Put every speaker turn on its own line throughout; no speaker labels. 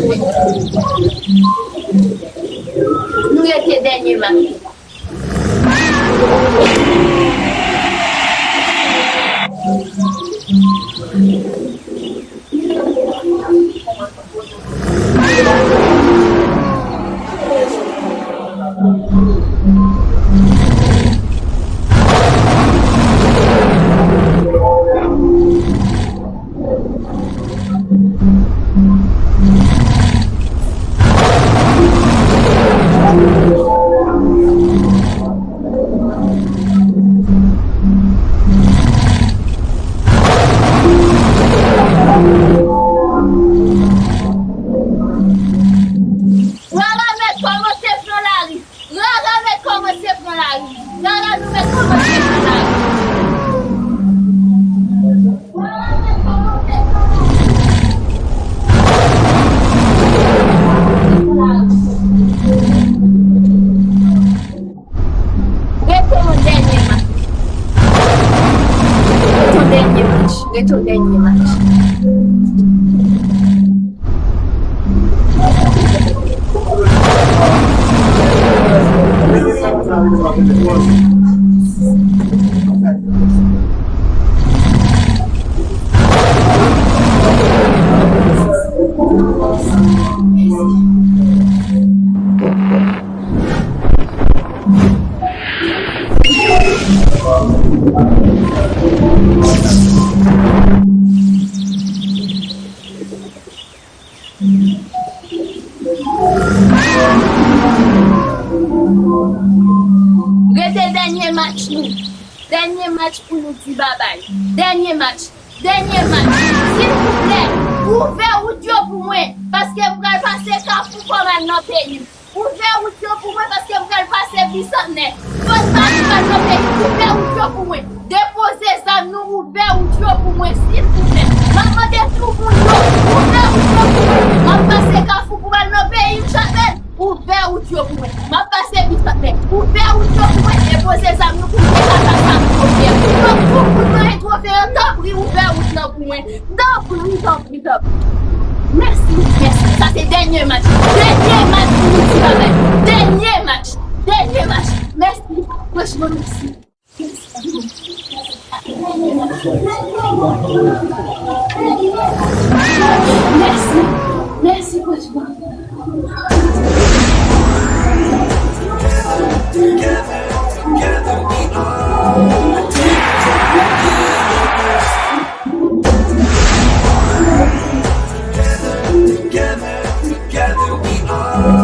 Nous étions dernier match. Tout dernier match. Dernier match pour nous dire bye bye. Dernier match. S'il vous plaît, ouvrez Dieu pour moi parce que vous allez passer Carrefour comme dans le pays. Ouvrez Dieu pour moi parce que vous allez passer Bissonnet. Votre match dans le pays. Ouvrez Dieu pour moi. Déposez ça, nous ouvrez Dieu pour moi, s'il vous plaît. Maman de tout pour nous. Ouvrez Dieu pour moi. On passe Carrefour pour dans le pays, Chapelle. Ouvert ou Dieu pour moi. Ma passe Bissonnet. Ouvert ou Dieu pour moi. Déposez ça, nous pour nous. Donc, pour nous, il faut faire un temps pour ouvert ou Dieu pour moi. Donc, merci. Ça, c'est dernier match. Dernier match pour nous, Dernier match. Merci. Franchement, merci. Merci, franchement.
Together we are. Together we are.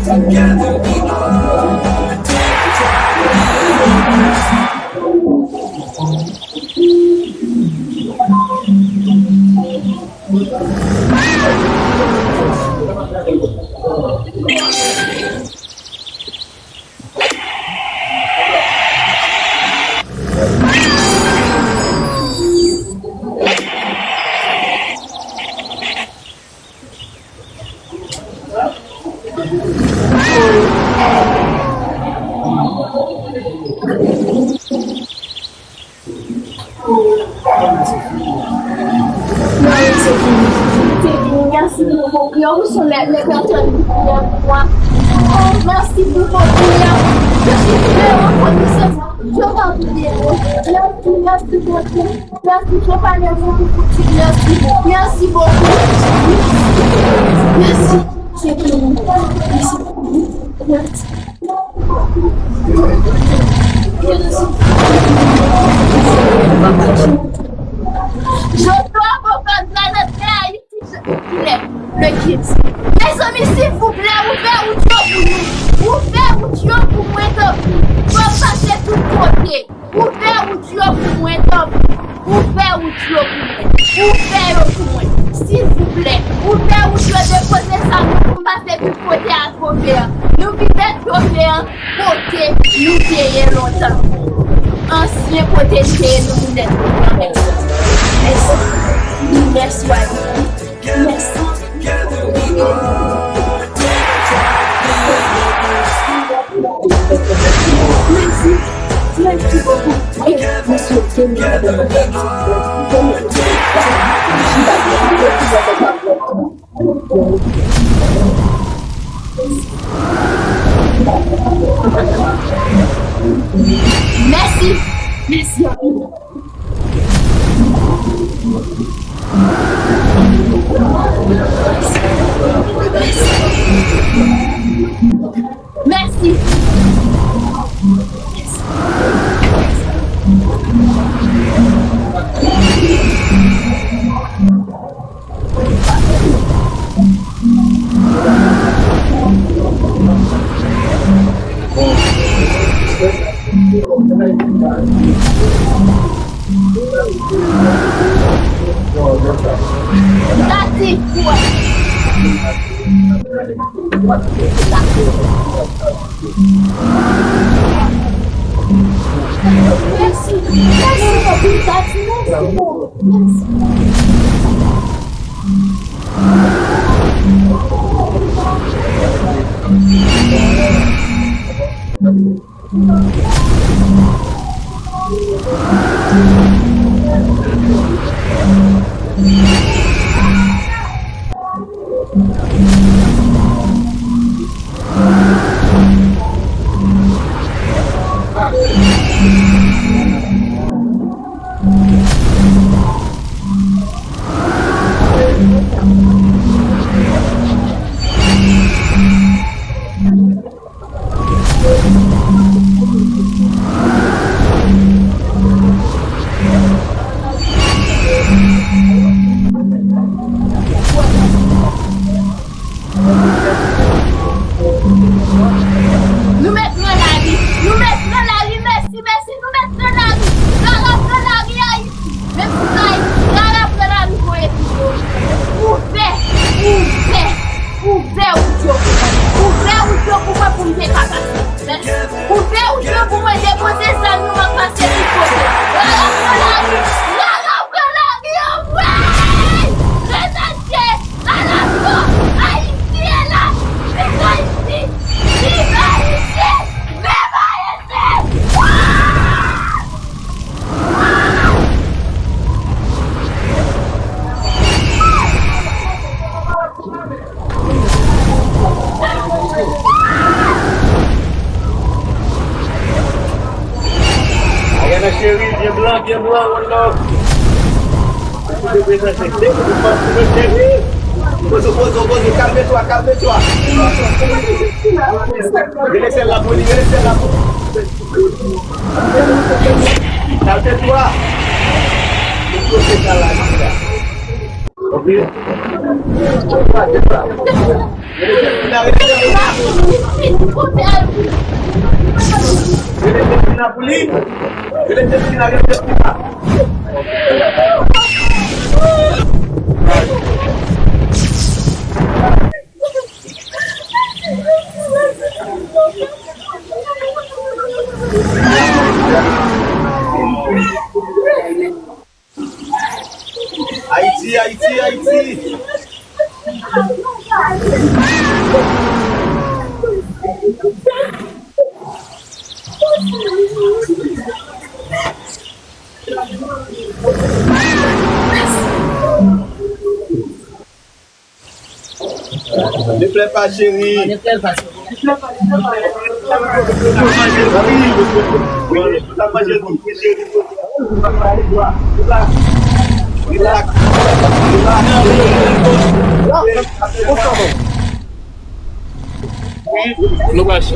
Together we
Merci pour vos prières. Vous sont les personnes qui prient pour moi. Oh, merci pour vos prières. Je suis très reconnaissante. Je vais prier. Merci beaucoup. Merci, je parle de vous pour tout. Merci beaucoup. Merci. C'est tout. Merci. Je dois reprendre la note de Haïti, le kids. Les amis, s'il vous plaît, ouvrez Dieu pour nous. Ouvrez Dieu pour moi, top. Faut passer tout côté. Ouvrez Dieu pour moi, top. Ouvrez Dieu pour moi. Ouvrez pour moi. S'il vous plaît, ouvrez Dieu, déposez ça, nous passer tout côté à trouver. Nous vivons trouver un côté, nous payons longtemps. Ancien côté de nous, nous êtes. Merci.
Together we
Merci. Merci. Merci. That's it. Merci. Merci for being that. Nous mettons la vie. Nous mettons la vie. Merci, merci. Nous mettons la vie. Nous mettons la vie à Haïti. Même si nous mettons la vie pour les ouvert pour moi pour me décapacer. Ouvert pour moi déposer ça, nous va passer du côté.
Ayana chérie, bien blanc, one love. Pose, calme-toi. Laissez la police, Calme-toi. Ok? Haïti. Ne plaît pas, chérie. Ne plaît pas. No baixo.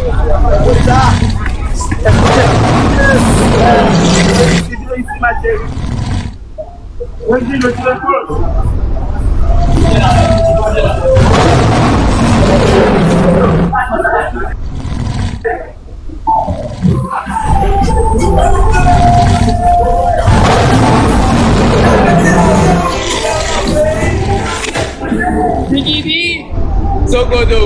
Bigidi, Sogodo.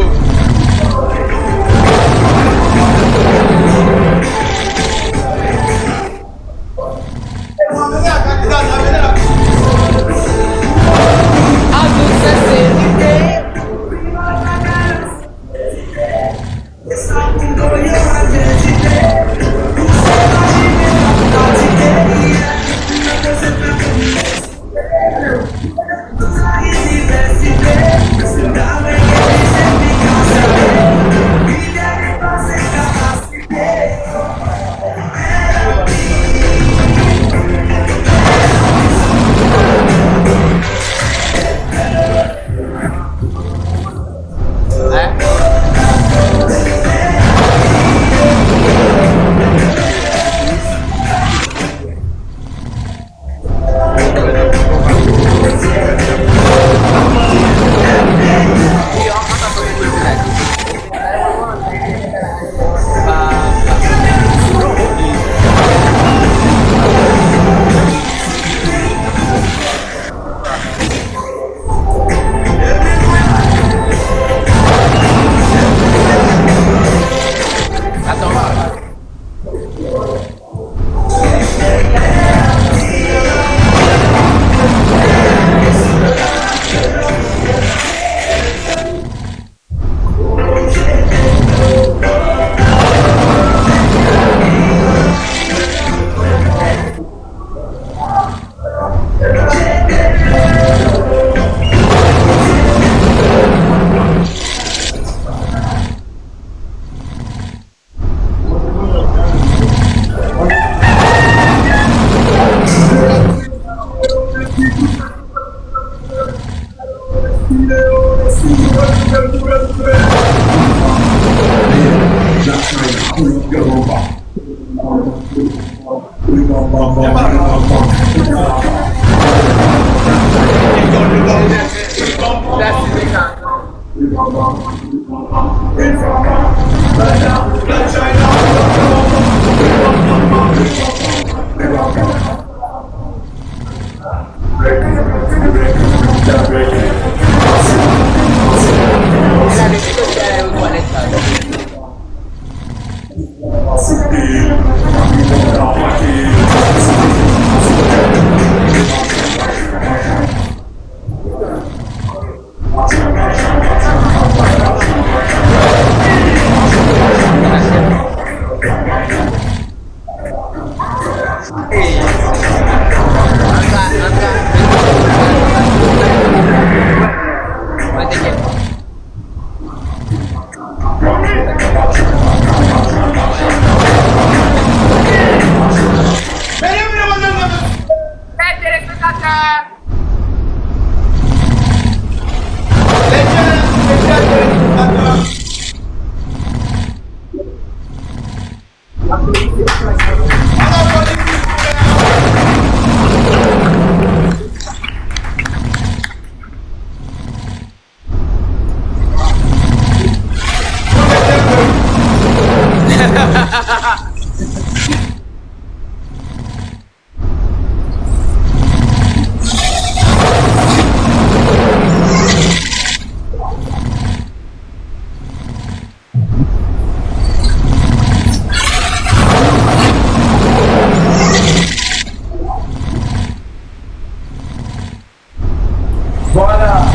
Voilà.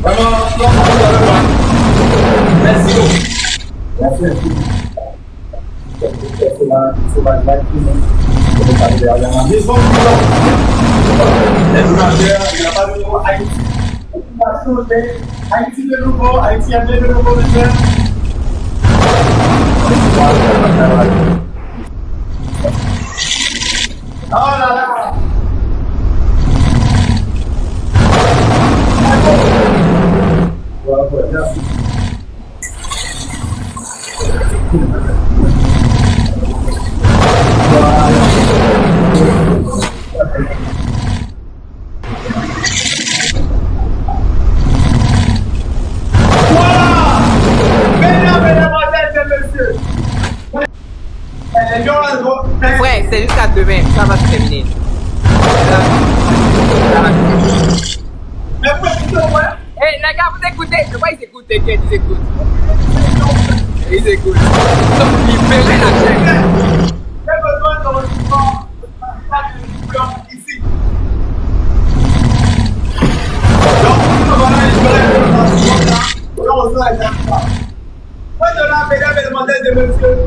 Vraiment, merci beaucoup. Merci. C'est la blague qui il n'y a pas de nouveau Haïti. Haïti de nouveau, Haïti a de nouveau monsieur. Oh là là. Voilà, merci.
Frère, c'est jusqu'à demain, ça va se terminer. Hey, les gars, vous écoutez? Je vois ils écoutent, t'inquiète, ils écoutent. Ils écoutent. Donc, libérez la chaîne.
J'ai besoin de reçoit ici. Donc, voilà, je reçois la chaîne. Moi, de là, mesdames et demoiselles et messieurs.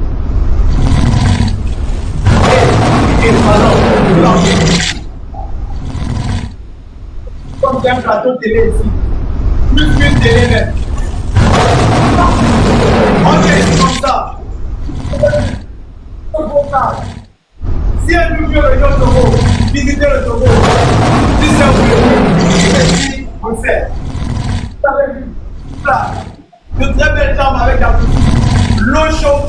Comme c'est un plateau télé ici, plus qu'une télé même. On est comme ça. Si un nouveau région de Togo, visitez le Togo. Si c'est un pays, on sait. Vous avez vu, là, de très belles chambres avec la boutique. L'eau chaude,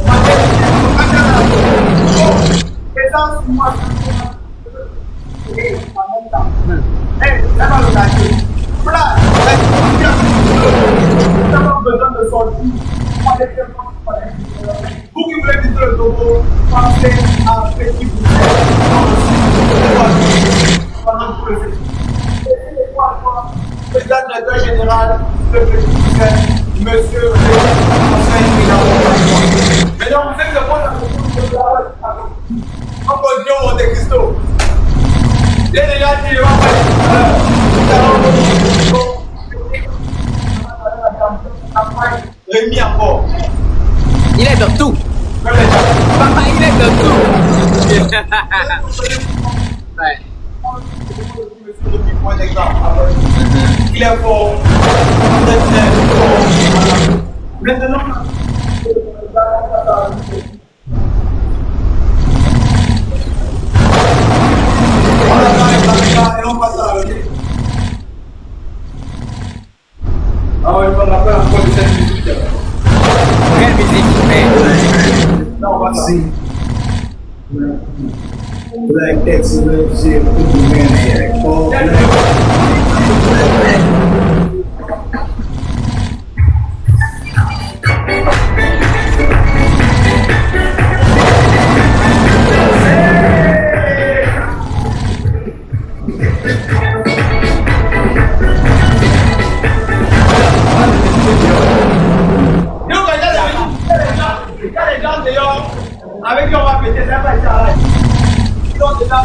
essence, moi, et en même temps. Hey, ça va le gâcher. Voilà, nous avons besoin de sortir. Vous qui voulez visiter le Togo, pensez à Petit Bruxelles. Pendant tout le séjour. Président directeur général de Petit Bruxelles, monsieur Conseil Président. Mesdames, vous êtes le bon en position Monte Cristo. J'ai déjà dit, Rémi encore.
Il est dans tout. Papa, il est dans tout. Ouais.
Il est fort. Très très fort. Maintenant, on attend les caméras et on passe à la revue. Ah ouais, je me rappelle encore de cette musique.
Quelle musique? Mais.
Là, on va
See, black excellence, yeah, put the maniac, all black.
Avec qui on va péter, c'est pas ça. Ils ont déjà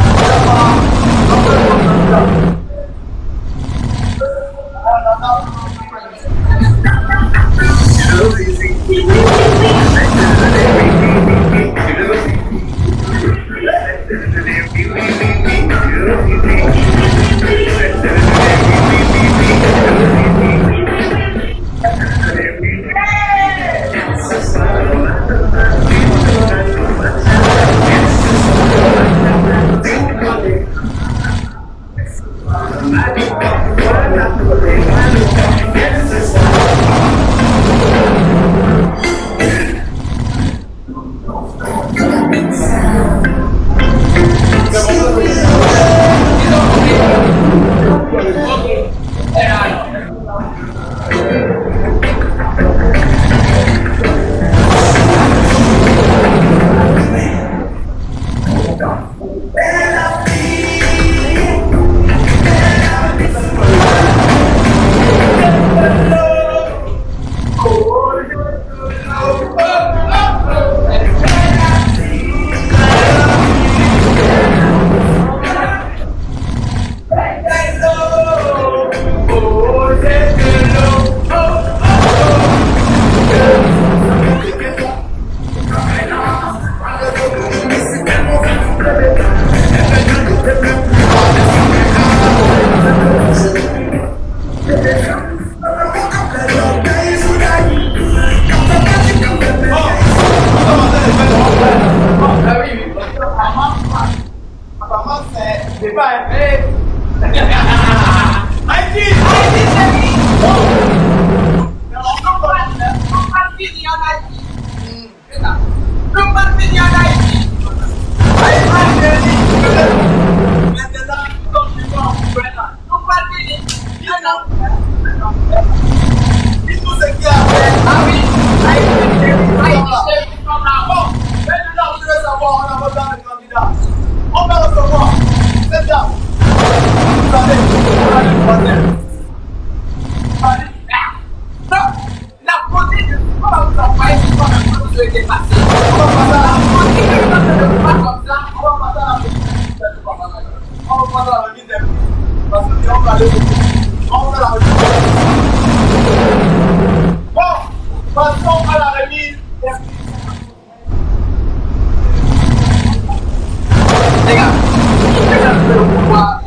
passons à la remise.
Les gars, je vais faire le pouvoir.